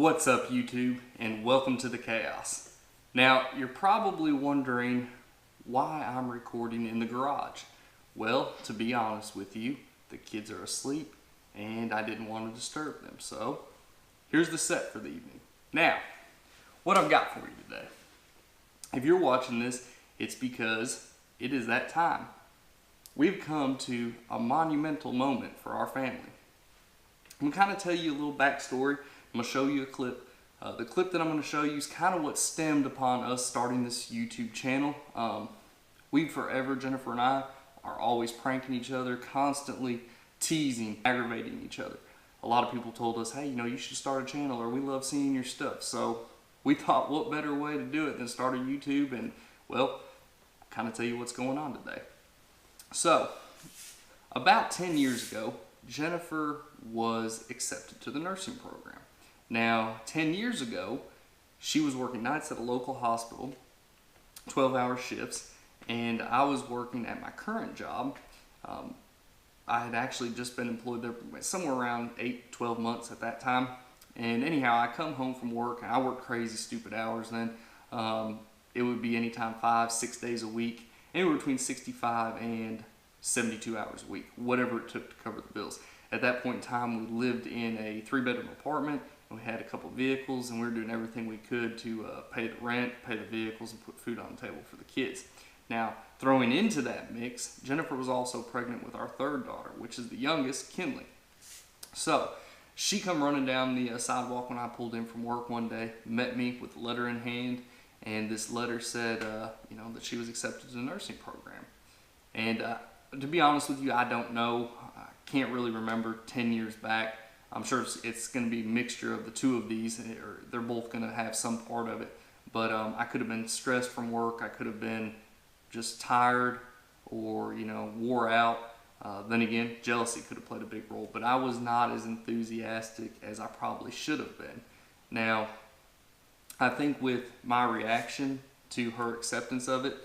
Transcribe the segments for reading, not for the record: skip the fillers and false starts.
What's up, YouTube, and welcome to the chaos. Now, you're probably wondering why I'm recording in the garage. Well, to be honest with you, the kids are asleep and I didn't want to disturb them, so here's the set for the evening. Now, what I've got for you today. If you're watching this, it's because it is that time. We've come to a monumental moment for our family. I'm going to kind of tell you a little backstory. I'm going to show you a clip. The clip that I'm going to show you is kind of what stemmed upon us starting this YouTube channel. Jennifer and I, are always pranking each other, constantly teasing, aggravating each other. A lot of people told us, hey, you should start a channel, or we love seeing your stuff. So we thought, what better way to do it than start a YouTube, and well, kind of tell you what's going on today. So, about 10 years ago, Jennifer was accepted to the nursing program. Now, 10 years ago, she was working nights at a local hospital, 12-hour shifts, and I was working at my current job. I had actually just been employed there somewhere around 8-12 months at that time. And anyhow, I come home from work, and I work crazy, stupid hours then. It would be anytime 5-6 days a week, anywhere between 65 and 72 hours a week, whatever it took to cover the bills. At that point in time, we lived in a 3-bedroom apartment. We had a couple vehicles, and we were doing everything we could to pay the rent, pay the vehicles, and put food on the table for the kids. Now, throwing into that mix, Jennifer was also pregnant with our third daughter, which is the youngest, Kinley. So, she come running down the sidewalk when I pulled in from work one day, met me with a letter in hand, and this letter said, that she was accepted to the nursing program. And to be honest with you, I don't know. I can't really remember 10 years back. I'm sure it's going to be a mixture of the two of these, or they're both going to have some part of it. But I could have been stressed from work. I could have been just tired or, wore out. Then again, jealousy could have played a big role. But I was not as enthusiastic as I probably should have been. Now, I think with my reaction to her acceptance of it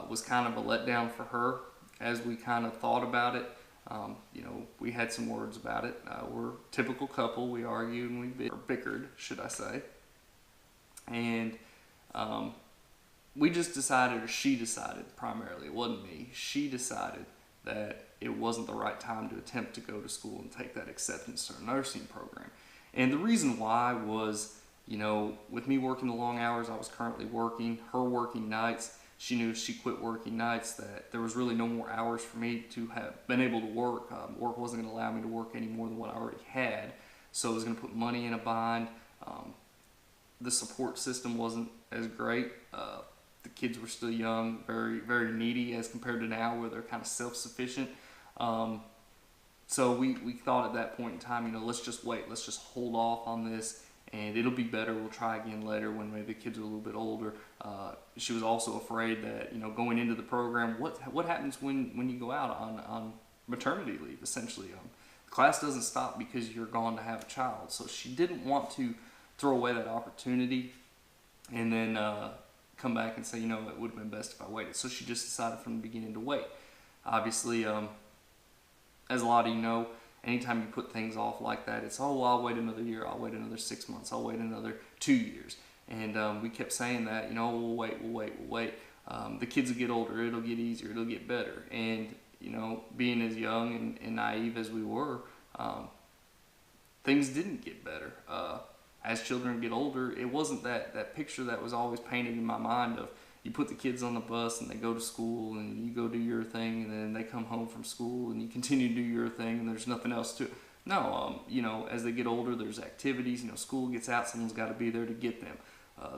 was kind of a letdown for her as we kind of thought about it. We had some words about it. We're a typical couple. We argued and we bickered, should I say. And we just decided, or she decided primarily, it wasn't me, she decided that it wasn't the right time to attempt to go to school and take that acceptance to a nursing program. And the reason why was, with me working the long hours I was currently working, her working nights, she knew if she quit working nights that there was really no more hours for me to have been able to work. Work wasn't going to allow me to work any more than what I already had. So it was going to put money in a bind. The support system wasn't as great. The kids were still young, very, very needy as compared to now where they're kind of self-sufficient. So we thought at that point in time, let's just wait. Let's just hold off on this, and it'll be better. We'll try again later when maybe the kids are a little bit older. She was also afraid that, going into the program, what happens when you go out on maternity leave, essentially. The class doesn't stop because you're gone to have a child. So she didn't want to throw away that opportunity and then come back and say, it would have been best if I waited. So she just decided from the beginning to wait. Obviously, as a lot of you know, anytime you put things off like that, it's, oh, well, I'll wait another year, I'll wait another 6 months, I'll wait another 2 years. And we kept saying that, we'll wait. The kids will get older, it'll get easier, it'll get better. And, being as young and naive as we were, things didn't get better. As children get older, it wasn't that picture that was always painted in my mind of you put the kids on the bus and they go to school and you go do your thing, and then they come home from school and you continue to do your thing and there's nothing else to it. No, as they get older, there's activities. School gets out, someone's got to be there to get them.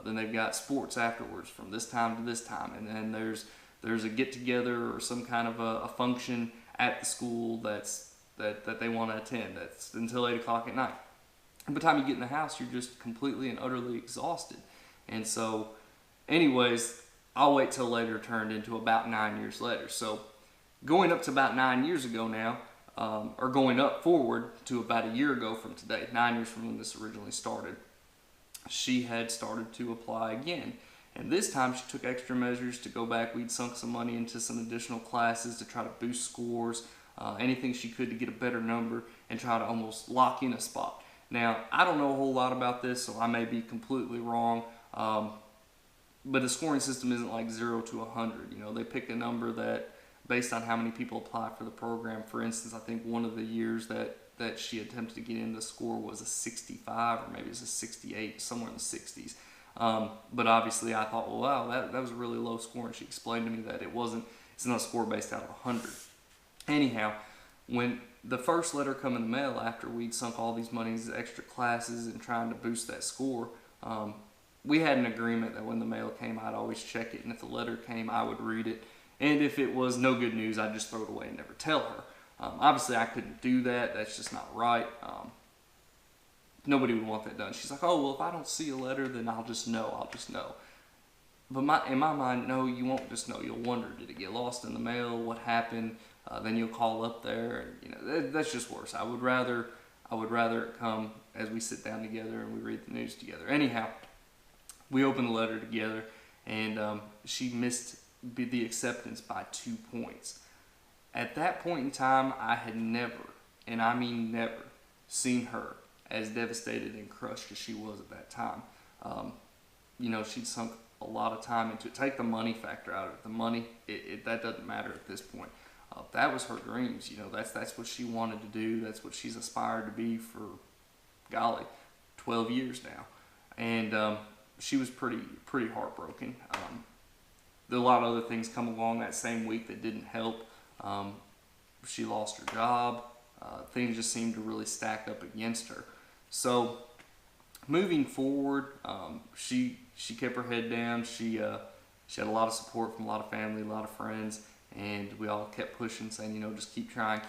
Then they've got sports afterwards from this time to this time, and then there's a get together or some kind of a function at the school that they want to attend. That's until 8 o'clock at night. And by the time you get in the house, you're just completely and utterly exhausted. And so, anyways, I'll wait till later turned into about 9 years later. So, going up to about 9 years ago now, or going up forward to about a year ago from today, 9 years from when this originally started, she had started to apply again. And this time she took extra measures to go back. We'd sunk some money into some additional classes to try to boost scores, anything she could to get a better number and try to almost lock in a spot. Now, I don't know a whole lot about this, so I may be completely wrong. But the scoring system isn't like 0 to 100. You know, they pick a number that, based on how many people apply for the program. For instance, I think one of the years that she attempted to get in, the score was a 65, or maybe it was a 68, somewhere in the 60s. But obviously I thought, well, wow, that was a really low score, and she explained to me that it's not a score based out of 100. Anyhow, when the first letter come in the mail after we'd sunk all these monies, extra classes, and trying to boost that score, we had an agreement that when the mail came, I'd always check it, and if the letter came, I would read it. And if it was no good news, I'd just throw it away and never tell her. Obviously, I couldn't do that. That's just not right. Nobody would want that done. She's like, oh, well, if I don't see a letter, then I'll just know. I'll just know. But in my mind, no, you won't just know. You'll wonder, did it get lost in the mail? What happened? Then you'll call up there. And, you know, that's just worse. I would rather it come as we sit down together and we read the news together. Anyhow, we opened the letter together, and she missed the acceptance by 2 points. At that point in time, I had never, and I mean never, seen her as devastated and crushed as she was at that time. You know, she'd sunk a lot of time into it. Take the money factor out of it. The money, that doesn't matter at this point. That was her dreams. You know, that's what she wanted to do. That's what she's aspired to be for, golly, 12 years now. And she was pretty heartbroken. There were a lot of other things come along that same week that didn't help. She lost her job. Things just seemed to really stack up against her. So moving forward, she kept her head down. She had a lot of support from a lot of family, a lot of friends, and we all kept pushing, saying, you know, just keep trying.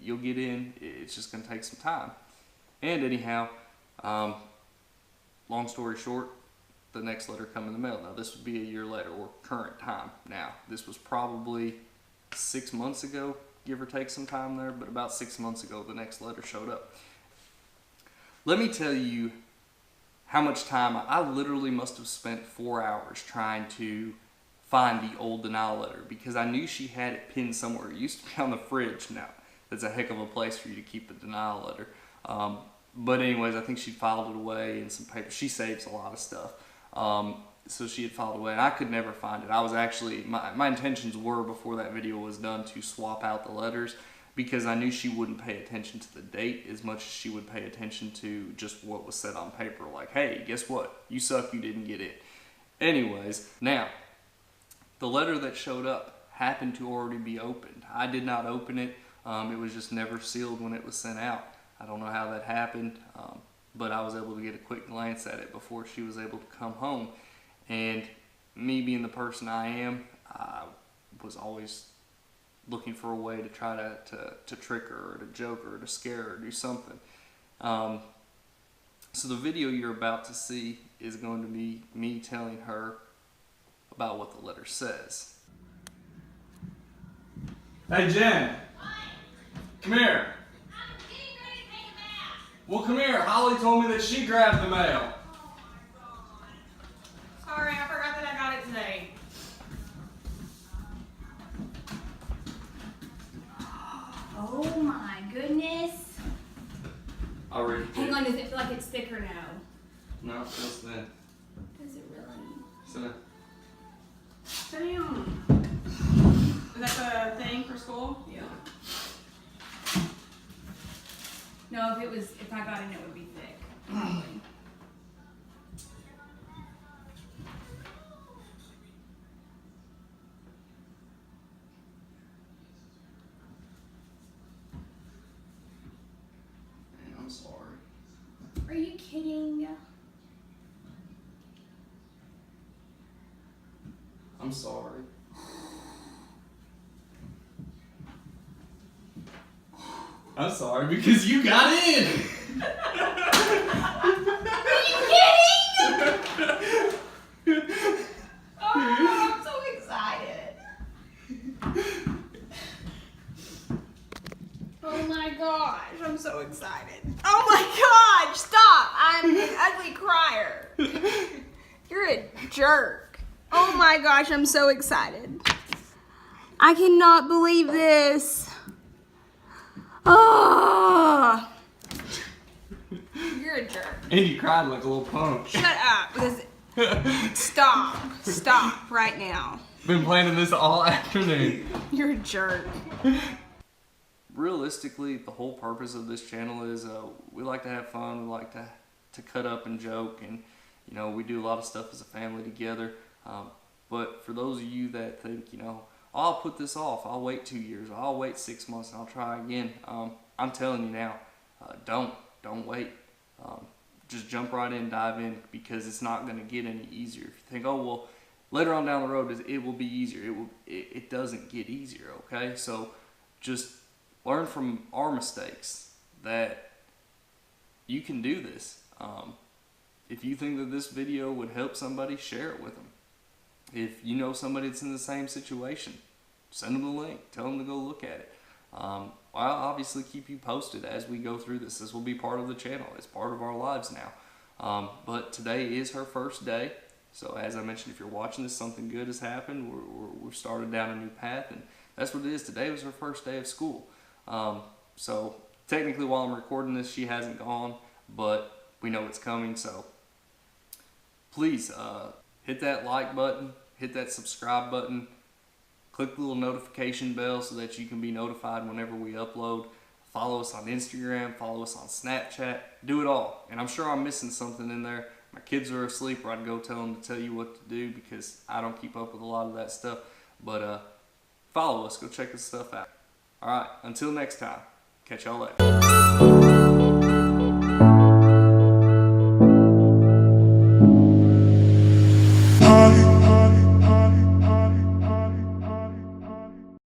You'll get in. It's just going to take some time. And anyhow, long story short, the next letter come in the mail. Now, this would be a year later, or current time. Now, this was probably 6 months ago, give or take some time there, but about 6 months ago, the next letter showed up. Let me tell you how much time I literally must have spent 4 hours trying to find the old denial letter, because I knew she had it pinned somewhere. It used to be on the fridge. Now, that's a heck of a place for you to keep the denial letter. But anyways, I think she filed it away in some paper. She saves a lot of stuff. So she had filed away, and I could never find it. I was actually, my intentions were, before that video was done, to swap out the letters, because I knew she wouldn't pay attention to the date as much as she would pay attention to just what was said on paper. Like, hey, guess what? You suck, you didn't get it. Anyways, now, the letter that showed up happened to already be opened. I did not open it. It was just never sealed when it was sent out. I don't know how that happened, but I was able to get a quick glance at it before she was able to come home. And me being the person I am, I was always looking for a way to try to trick her, or to joke her, or to scare her, or do something. So the video you're about to see is going to be me telling her about what the letter says. Hey Jen! Come here! I'm getting ready to take a bath. Well, come here. Holly told me that she grabbed the mail. Sorry, I forgot that I got it today. Oh my goodness. I'll read it. Hang on, does it feel like it's thicker now? No, it feels thin. Does it really? So, Damn. Is that the thing for school? Yeah. No, if I got in, it would be thick. Probably. I'm sorry. Are you kidding? I'm sorry. I'm sorry because you got in. Are you kidding? Oh, I'm so excited. Oh my gosh, I'm so excited. Oh my gosh, stop. I'm an ugly crier. You're a jerk. Oh my gosh, I'm so excited. I cannot believe this. Oh. And you cried like a little punk. Shut up. Because stop right now. Been planning this all afternoon. You're a jerk. Realistically, the whole purpose of this channel is we like to have fun. We like to cut up and joke, and you know, we do a lot of stuff as a family together. But for those of you that think, you know, I'll put this off, I'll wait 2 years, I'll wait 6 months, and I'll try again. I'm telling you now, don't wait. Just jump right in, dive in, because it's not going to get any easier. If you think, oh well, later on down the road it will be easier, it doesn't get easier. Okay, so just learn from our mistakes that you can do this. If you think that this video would help somebody, share it with them. If you know somebody that's in the same situation, send them the link. Tell them to go look at it. I'll obviously keep you posted as we go through this. This will be part of the channel. It's part of our lives now. But today is her first day. So as I mentioned, if you're watching this, something good has happened. We've started down a new path, and that's what it is. Today was her first day of school. So technically while I'm recording this, she hasn't gone, but we know it's coming. So please hit that like button, hit that subscribe button, click the little notification bell so that you can be notified whenever we upload. Follow us on Instagram, follow us on Snapchat, do it all. And I'm sure I'm missing something in there. My kids are asleep, or I'd go tell them to tell you what to do, because I don't keep up with a lot of that stuff. But follow us, go check this stuff out. Alright, until next time, catch y'all later.